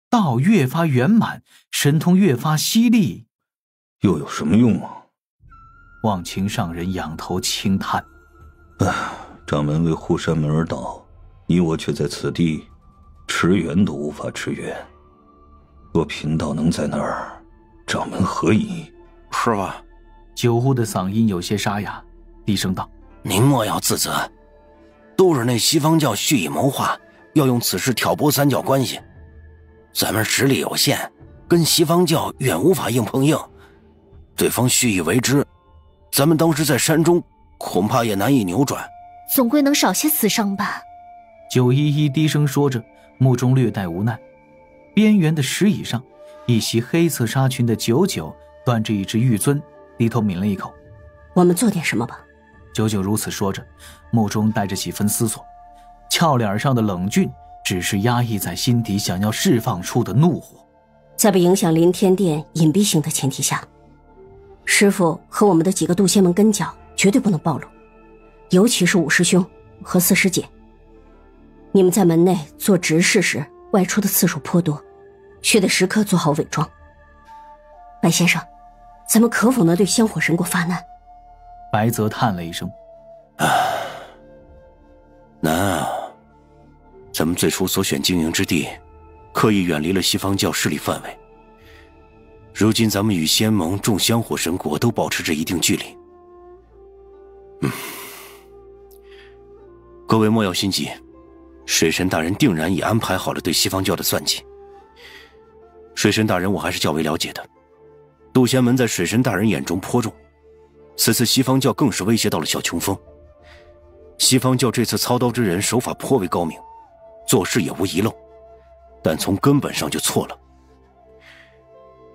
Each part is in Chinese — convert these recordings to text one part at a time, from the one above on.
道越发圆满，神通越发犀利。又有什么用啊？忘情上人仰头轻叹：掌门为护山门而倒，你我却在此地驰援都无法驰援。若贫道能在那儿，掌门何以？师父，九呼的嗓音有些沙哑，低声道：您莫要自责，都是那西方教蓄意谋划，要用此事挑拨三教关系。咱们实力有限，跟西方教远无法硬碰硬，对方蓄意为之，咱们当时在山中恐怕也难以扭转，总归能少些死伤吧。九依依低声说着，目中略带无奈。边缘的石椅上，一袭黑色纱裙的九九端着一只玉尊，低头抿了一口。我们做点什么吧。九九如此说着，目中带着几分思索，俏脸上的冷峻只是压抑在心底想要释放出的怒火。在不影响凌天殿隐蔽性的前提下，师父和我们的几个渡仙门跟脚绝对不能暴露，尤其是五师兄和四师姐。你们在门内做执事时外出的次数颇多，须得时刻做好伪装。白先生，咱们可否能对香火神国发难？白泽叹了一声：难啊。咱们最初所选经营之地，刻意远离了西方教势力范围。如今咱们与仙盟、众香火神国都保持着一定距离。各位莫要心急，水神大人定然已安排好了对西方教的算计。水神大人我还是较为了解的，渡仙门在水神大人眼中颇重，此次西方教更是威胁到了小琼峰。西方教这次操刀之人手法颇为高明，做事也无遗漏，但从根本上就错了。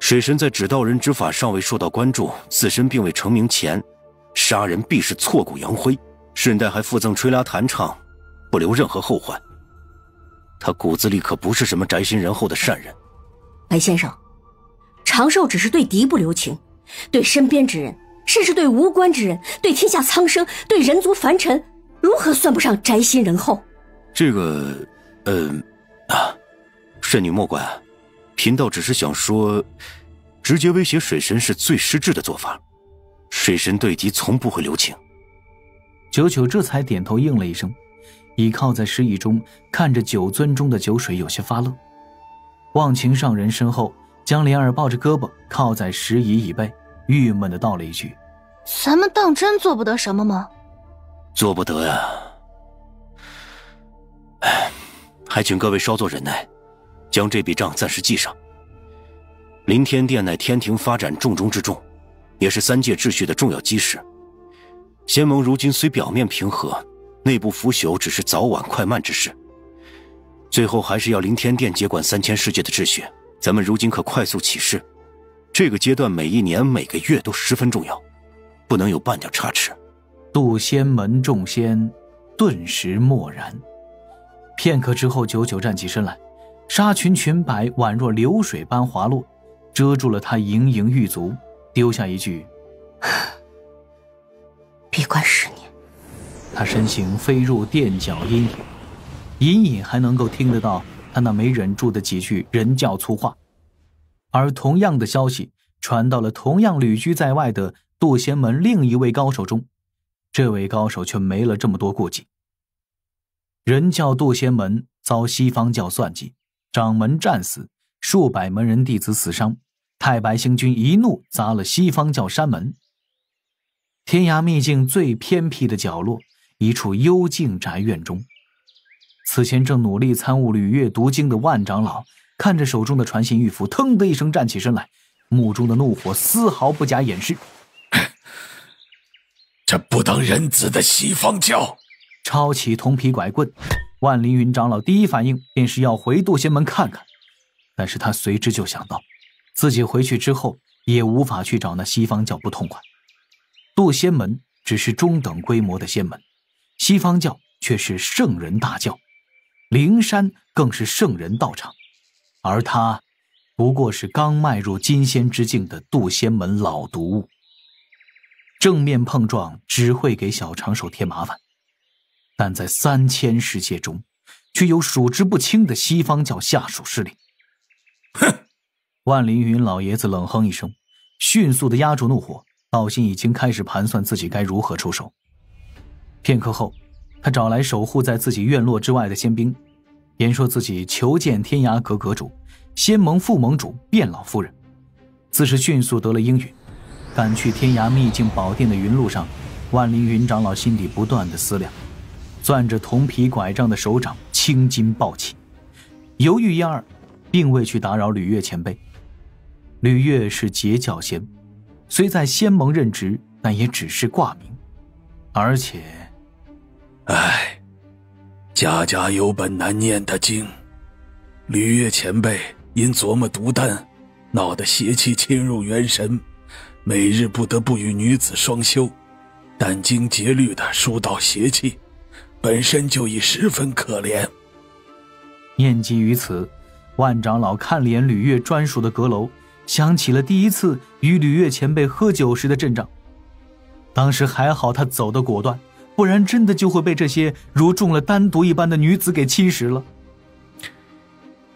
水神在指道人之法尚未受到关注，自身并未成名前，杀人必是挫骨扬灰，顺带还附赠吹拉弹唱，不留任何后患。他骨子里可不是什么宅心仁厚的善人。白先生，长寿只是对敌不留情，对身边之人，甚至对无关之人，对天下苍生，对人族凡尘，如何算不上宅心仁厚？这个圣女莫怪，贫道只是想说，直接威胁水神是最失智的做法，水神对敌从不会留情。九九这才点头应了一声，倚靠在石椅中，看着酒樽中的酒水有些发愣。忘情上人身后，江莲儿抱着胳膊靠在石椅椅背，郁闷地道了一句：咱们当真做不得什么吗？做不得呀。还请各位稍作忍耐，将这笔账暂时记上。凌天殿乃天庭发展重中之重，也是三界秩序的重要基石。仙盟如今虽表面平和，内部腐朽只是早晚快慢之事，最后还是要凌天殿接管3000世界的秩序。咱们如今可快速起事，这个阶段每一年每个月都十分重要，不能有半点差池。渡仙门众仙顿时默然。片刻之后，九九站起身来，纱裙裙摆宛若流水般滑落，遮住了他盈盈玉足，丢下一句：闭关10年。他身形飞入垫脚阴影，隐隐还能够听得到他那没忍住的几句人教粗话。而同样的消息传到了同样旅居在外的渡仙门另一位高手中，这位高手却没了这么多顾忌。人教渡仙门遭西方教算计，掌门战死，数百门人弟子死伤，太白星君一怒砸了西方教山门。天涯秘境最偏僻的角落，一处幽静宅院中，此前正努力参悟履月读经的万长老看着手中的传信玉符，腾的一声站起身来，目中的怒火丝毫不假掩饰。这不当人子的西方教！抄起铜皮拐棍，万凌云长老第一反应便是要回渡仙门看看，但是他随之就想到，自己回去之后也无法去找那西方教不痛快。渡仙门只是中等规模的仙门，西方教却是圣人大教，灵山更是圣人道场，而他不过是刚迈入金仙之境的渡仙门老毒物。正面碰撞只会给小长手添麻烦，但在3000世界中，却有数之不清的西方教下属势力。哼！万凌云老爷子冷哼一声，迅速地压住怒火，道心已经开始盘算自己该如何出手。片刻后，他找来守护在自己院落之外的仙兵，言说自己求见天涯阁阁主、仙盟副盟主卞老夫人，自是迅速得了应允。赶去天涯秘境宝殿的云路上，万凌云长老心底不断的思量，攥着铜皮拐杖的手掌青筋暴起，犹豫一二，并未去打扰吕月前辈。吕月是截教仙，虽在仙盟任职，但也只是挂名，而且家家有本难念的经。吕月前辈因琢磨毒丹，闹得邪气侵入元神，每日不得不与女子双修，殚精竭虑地疏导邪气，本身就已十分可怜。念及于此，万长老看了眼吕月专属的阁楼，想起了第一次与吕月前辈喝酒时的阵仗。当时还好他走得果断，不然真的就会被这些如中了丹毒一般的女子给侵蚀了。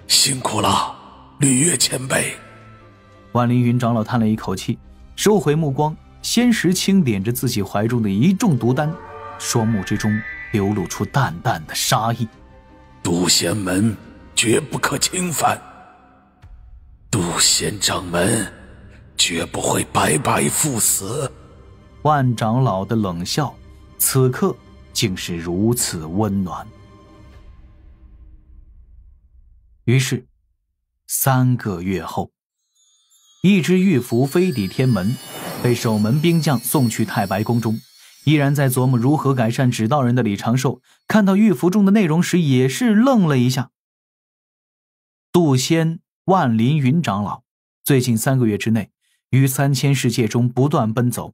辛苦了，吕月前辈。万凌云长老叹了一口气，收回目光，先时轻点着自己怀中的一众毒丹，双目之中流露出淡淡的杀意。渡仙门绝不可侵犯，渡仙掌门绝不会白白赴死。万长老的冷笑，此刻竟是如此温暖。于是3个月后，一只玉符飞抵天门，被守门兵将送去太白宫中。依然在琢磨如何改善指导人的李长寿，看到玉符中的内容时也是愣了一下。渡仙万凌云长老最近3个月之内，于3000世界中不断奔走，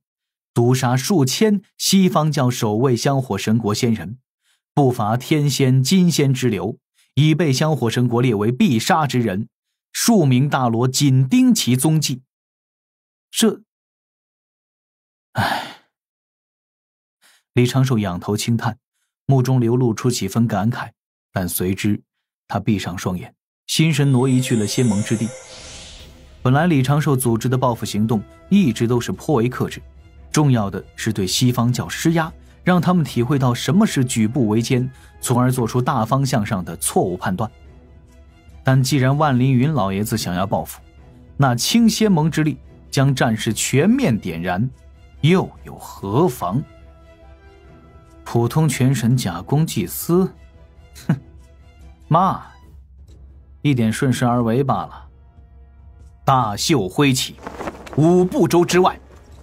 毒杀数千西方教守卫香火神国仙人，不乏天仙金仙之流，已被香火神国列为必杀之人，数名大罗紧盯其踪迹。李长寿仰头轻叹，目中流露出几分感慨，但随之他闭上双眼，心神挪移去了仙盟之地。本来李长寿组织的报复行动一直都是颇为克制，重要的是对西方教施压，让他们体会到什么是举步维艰，从而做出大方向上的错误判断。但既然万凌云老爷子想要报复，那清仙盟之力将战事全面点燃，又有何妨？普通全神假公济私，哼，嘛，一点顺势而为罢了。大袖挥起，5步洲之外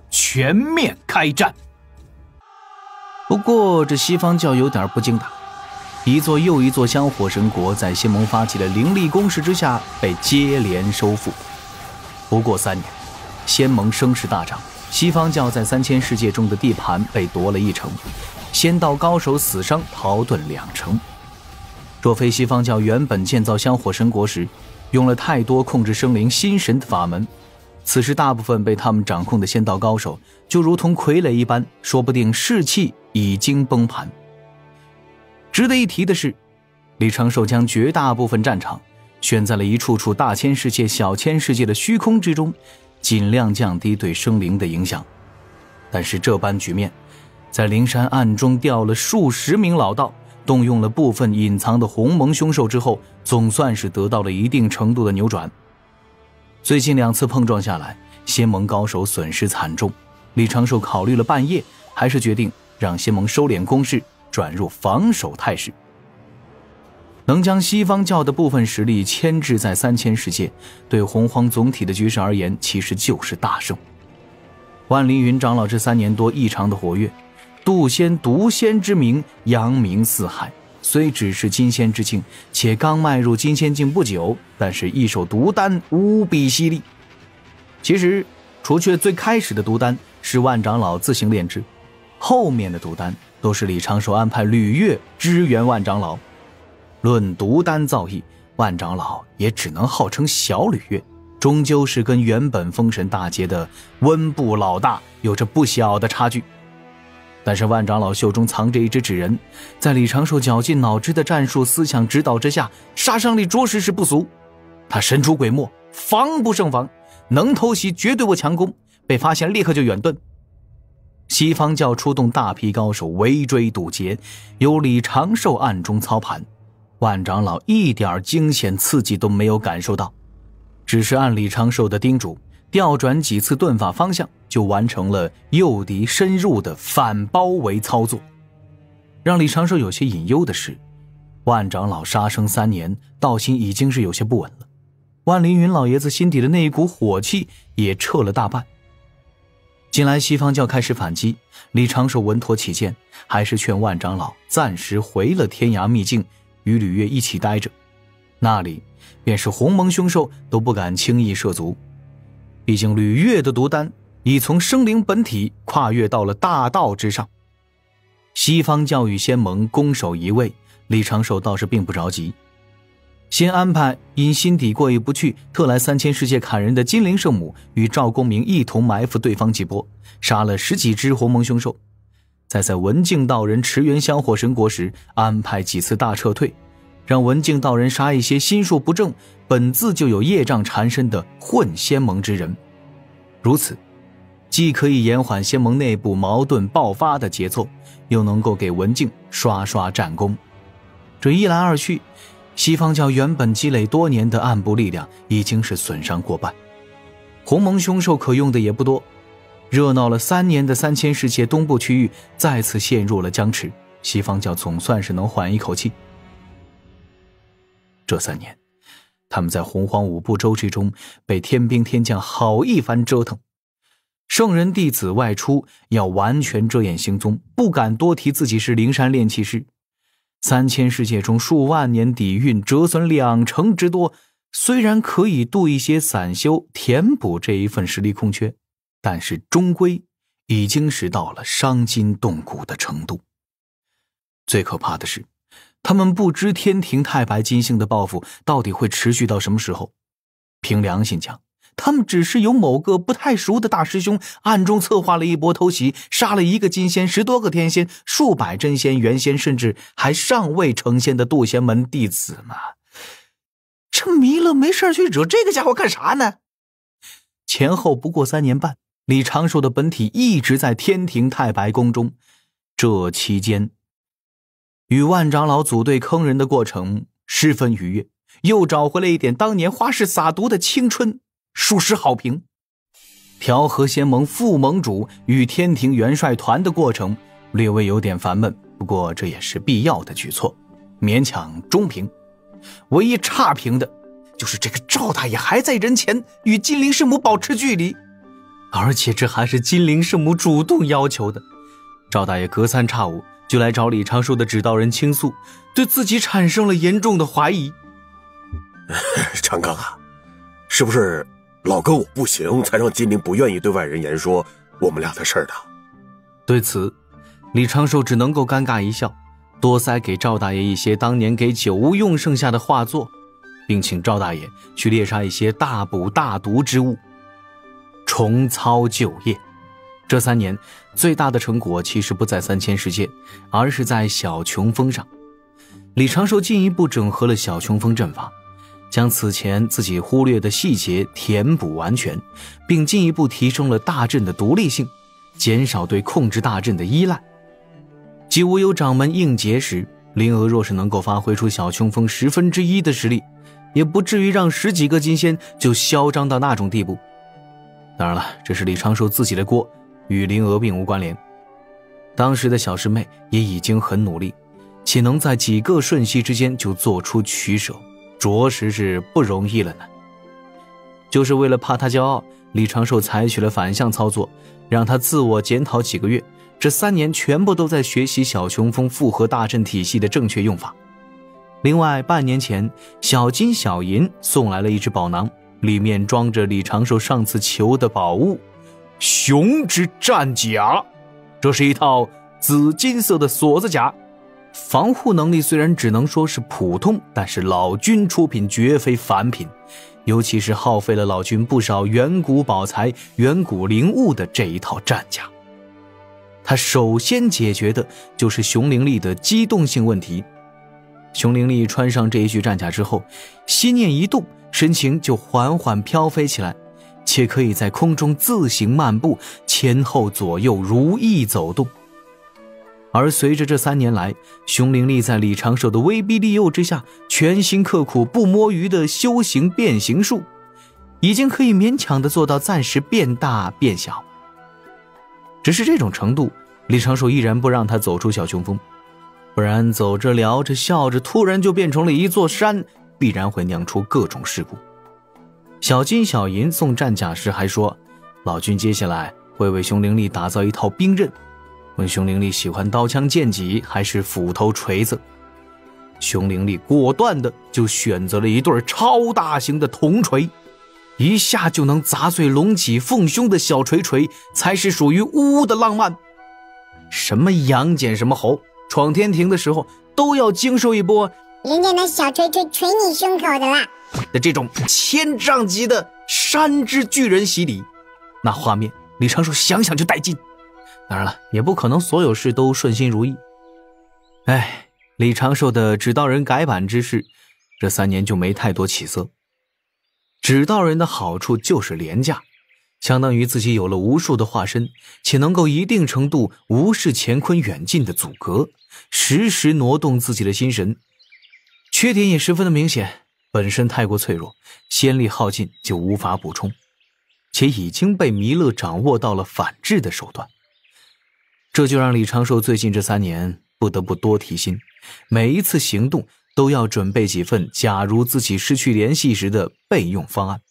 全面开战。不过这西方教有点不经打，一座又一座香火神国在仙盟发起的凌厉攻势之下被接连收复。不过3年，仙盟声势大涨，西方教在3000世界中的地盘被夺了1成，仙道高手死伤逃遁2成。若非西方教原本建造香火神国时用了太多控制生灵心神的法门，此时大部分被他们掌控的仙道高手就如同傀儡一般，说不定士气已经崩盘。值得一提的是，李长寿将绝大部分战场选在了一处处大千世界小千世界的虚空之中，尽量降低对生灵的影响。但是这般局面在灵山暗中调了数十名老道，动用了部分隐藏的鸿蒙凶兽之后，总算是得到了一定程度的扭转。最近2次碰撞下来，仙盟高手损失惨重，李长寿考虑了半夜，还是决定让仙盟收敛攻势，转入防守态势。能将西方教的部分实力牵制在3000世界，对洪荒总体的局势而言其实就是大胜。万凌云长老这3年多异常的活跃，渡仙毒仙之名扬名四海，虽只是金仙之境，且刚迈入金仙境不久，但是一手毒丹无比犀利。其实除却最开始的毒丹是万长老自行炼制，后面的毒丹都是李长寿安排吕月支援万长老。论毒丹造诣，万长老也只能号称小吕月，终究是跟原本封神大劫的温部老大有着不小的差距。但是万长老袖中藏着一只纸人，在李长寿绞尽脑汁的战术思想指导之下，杀伤力着实是不俗。他神出鬼没，防不胜防，能偷袭绝对不强攻，被发现立刻就远遁。西方教出动大批高手围追堵截，由李长寿暗中操盘，万长老一点惊险刺激都没有感受到，只是按李长寿的叮嘱调转几次遁法方向，就完成了诱敌深入的反包围操作。让李长寿有些隐忧的是，万长老杀生3年，道心已经是有些不稳了，万凌云老爷子心底的那一股火气也撤了大半。近来西方教开始反击，李长寿稳妥起见，还是劝万长老暂时回了天涯秘境，与吕月一起待着，那里便是鸿蒙凶兽都不敢轻易涉足。毕竟吕月的毒丹已从生灵本体跨越到了大道之上。西方教与仙盟攻守一位，李长寿倒是并不着急，先安排因心底过意不去特来3000世界砍人的金灵圣母与赵公明一同埋伏对方几波，杀了10几只鸿蒙凶兽，再在文静道人驰援香火神国时安排几次大撤退，让文静道人杀一些心术不正本自就有业障缠身的混仙盟之人。如此既可以延缓仙盟内部矛盾爆发的节奏，又能够给文静刷刷战功。这一来二去，西方教原本积累多年的暗部力量已经是损伤过半，鸿蒙凶兽可用的也不多。热闹了3年的3000世界东部区域再次陷入了僵持，西方教总算是能缓一口气。这3年他们在洪荒5部周之中被天兵天将好一番折腾，圣人弟子外出要完全遮掩行踪，不敢多提自己是灵山炼气师。3000世界中数万年底蕴折损20%之多，虽然可以度一些散修填补这一份实力空缺，但是终归已经是到了伤筋动骨的程度。最可怕的是，他们不知天庭太白金星的报复到底会持续到什么时候。凭良心讲，他们只是有某个不太熟的大师兄暗中策划了一波偷袭，杀了1个金仙10多个天仙数百真仙元仙，甚至还尚未成仙的渡仙门弟子嘛。这弥勒没事去惹这个家伙干啥呢？前后不过3年半，李长寿的本体一直在天庭太白宫中，这期间与万长老组队坑人的过程十分愉悦，又找回了一点当年花式撒毒的青春，属实好评。调和仙盟副盟主与天庭元帅团的过程略微有点烦闷，不过这也是必要的举措，勉强中评。唯一差评的就是这个赵大爷还在人前与金灵圣母保持距离，而且这还是金灵圣母主动要求的。赵大爷隔3差5就来找李长寿的指导人倾诉，对自己产生了严重的怀疑。长庚啊，是不是老哥我不行，才让金灵不愿意对外人言说我们俩的事儿的？对此，李长寿只能够尴尬一笑，多塞给赵大爷一些当年给九巫用剩下的画作，并请赵大爷去猎杀一些大补大毒之物，重操旧业。这3年最大的成果其实不在3000世界，而是在小琼峰上。李长寿进一步整合了小琼峰阵法，将此前自己忽略的细节填补完全，并进一步提升了大阵的独立性，减少对控制大阵的依赖。即无有掌门应劫时，灵娥若是能够发挥出小琼峰1/10的实力，也不至于让10几个金仙就嚣张到那种地步。当然了，这是李长寿自己的锅，与灵娥并无关联。当时的小师妹也已经很努力，岂能在几个瞬息之间就做出取舍，着实是不容易了呢。就是为了怕他骄傲，李长寿采取了反向操作，让他自我检讨几个月，这3年全部都在学习小琼峰复合大阵体系的正确用法。另外半年前，小金小银送来了一只宝囊，里面装着李长寿上次求的宝物熊之战甲。这是一套紫金色的锁子甲，防护能力虽然只能说是普通，但是老君出品绝非凡品，尤其是耗费了老君不少远古宝材、远古灵物的这一套战甲。它首先解决的就是熊灵力的机动性问题。熊灵力穿上这一具战甲之后，心念一动，身形就缓缓飘飞起来，且可以在空中自行漫步，前后左右如意走动。而随着这3年来，熊灵力在李长寿的威逼利诱之下，全心刻苦不摸鱼的修行变形术，已经可以勉强的做到暂时变大变小。只是这种程度，李长寿依然不让他走出小雄风，不然走着聊着笑着，突然就变成了一座山，必然会酿出各种事故。小金小银送战甲时还说，老君接下来会为熊灵力打造一套兵刃，问熊灵力喜欢刀枪剑戟还是斧头锤子。熊灵力果断的就选择了一对超大型的铜锤，一下就能砸碎隆起凤胸的小锤锤，才是属于巫的浪漫。什么杨戬什么猴，闯天庭的时候都要经受一波人家拿小锤锤捶你胸口的啦的这种千丈级的山之巨人洗礼，那画面李长寿想想就带劲。当然了，也不可能所有事都顺心如意。李长寿的纸道人改版之事，这3年就没太多起色。纸道人的好处就是廉价，相当于自己有了无数的化身，且能够一定程度无视乾坤远近的阻隔，时时挪动自己的心神。缺点也十分的明显，本身太过脆弱，仙力耗尽就无法补充，且已经被弥勒掌握到了反制的手段。这就让李长寿最近这3年不得不多提心，每一次行动都要准备几份假如自己失去联系时的备用方案。